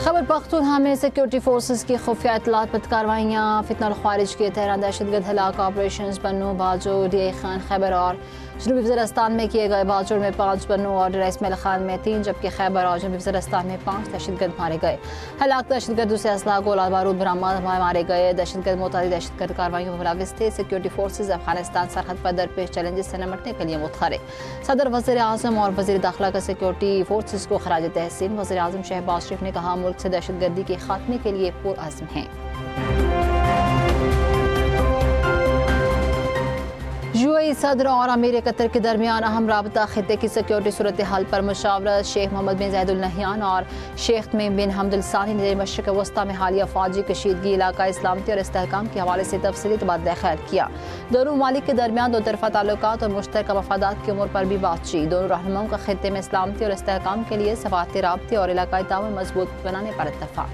खैबर पख्तूनख्वा में security forces की खुफिया इत्तलात पर कार्रवाइयाँ, फितना खारिज के तेहरान दहशतगर्द हलाक ऑपरेशन बन्नू बाजोड़ डीआई खान खैबर और जनूबी वज़ीरिस्तान में किए गए। बाजोड़ में 5 बन्नू और इसमाइल खान में 3 जबकि खैबर और जनूबी वज़ीरिस्तान में 5 दहशतगर्द मारे गए। हलाक दहशतगर्दों से असला गोला बारूद बरामद मारे गए। दहशतगर्द मुतादी दहशतगर्द कार्रवाइयों में मुलविस थे। सिक्योरिटी फोर्सेज अफगानिस्तान सरहद पर दरपेश चैलेंजेस से निपटने के लिए मुतहरिक। सदर वज़ीर आज़म और वज़ीर दाखिला का सिक्योरिटी फोर्सेज को खराज तहसीन। वज़ीर आज़म शहबाज शरीफ ने कहा मुल्क से दहशतगर्दी के खात्मे के लिए पुरअज़्म हैं। यूएई सदर और अमीर कतर के दरमियान अहम राबता। खित्ते की सिक्योरिटी सूरत हाल पर मुशावरत। शेख मोहम्मद बिन ज़ायद अल नहयान और शेख तमीम बिन हमद अल सानी ने मशरिक़ वस्ता में हालिया फ़ौजी कशीदगी, इलाका इस्लामती और इस्तेहकाम के हवाले से तफसीली तबादला ख्याल किया। दोनों ममालिक के दरमियान दो तरफ़ा ताल्लुकात और मुश्तरका मफादात की उमूर पर भी बातचीत। दोनों रहनुमाओं का खित्ते में इस्लामती और इस्तेहकाम के लिए सफारती राब्ते और इलाकाई ताउन मजबूत बनाने पर इत्तफ़ाक़।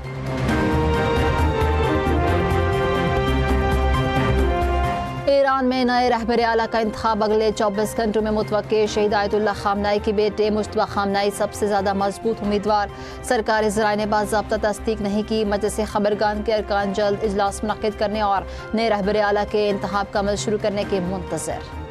ईरान में नए रहबर आला का इंतखाब अगले 24 घंटों में मुतवक्किल। शहीद आयतुल्लाह खामनाई के बेटे मुश्तबा खामनाई सबसे ज़्यादा मजबूत उम्मीदवार। सरकारी ज़राए ने बाज़ाब्ता तस्दीक नहीं की। मजलिस खबरगान के अरकान जल्द इजलास मुनक़्क़िद करने और नए रहबर आला के इंतखाब का अमल शुरू करने के मुंतज़र।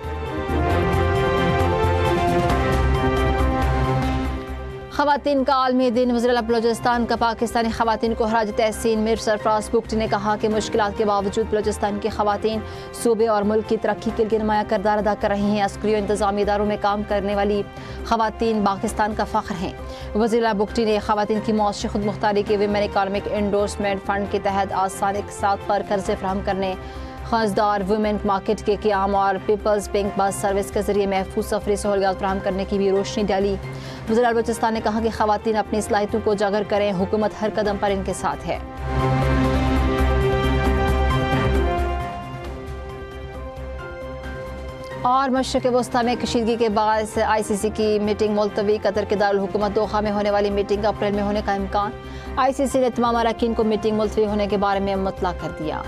ख़वातीन का आलमी दिन। वज़ीर बलूचिस्तान का पाकिस्तानी ख़वातीन को खराज तहसीन। मीर सरफराज बुगटी ने कहा कि मुश्किलात के बावजूद बलूचिस्तान की ख़वातीन सूबे और मुल्क की तरक्की के लिए नुमाया किरदार अदा कर रही हैं। अस्करी और इंतज़ामी इदारों में काम करने वाली ख़वातीन पाकिस्तान का फ़ख्र हैं। वज़ीर बुगटी ने ख़वातीन की मुआशी खुद मुख्तारी के विमेन इकॉनमिक इंडोर्समेंट फ़ंड के तहत आसानी के साथ पर कर्ज़े फराहम करने, खासदार वुमेन मार्केट के क़याम और पीपल्स बैंक बस सर्विस के जरिए महफूज सफरी सहूलियात फराहम करने की भी रोशनी डाली। वज़ीर बलूचिस्तान ने कहा कि ख़वातीन अपनी सलाहियतों को उजागर करें, हुकूमत हर कदम पर इनके साथ है। और मशरिक़ वस्ता में कशीदगी के बाद ICC की मीटिंग मुलतवी। कतर के दारुल हुकूमत दोहा में होने वाली मीटिंग अप्रैल में होने का इम्कान। ICC ने तमाम अरकान को मीटिंग मुलतवी होने के बारे में मुतला कर दिया।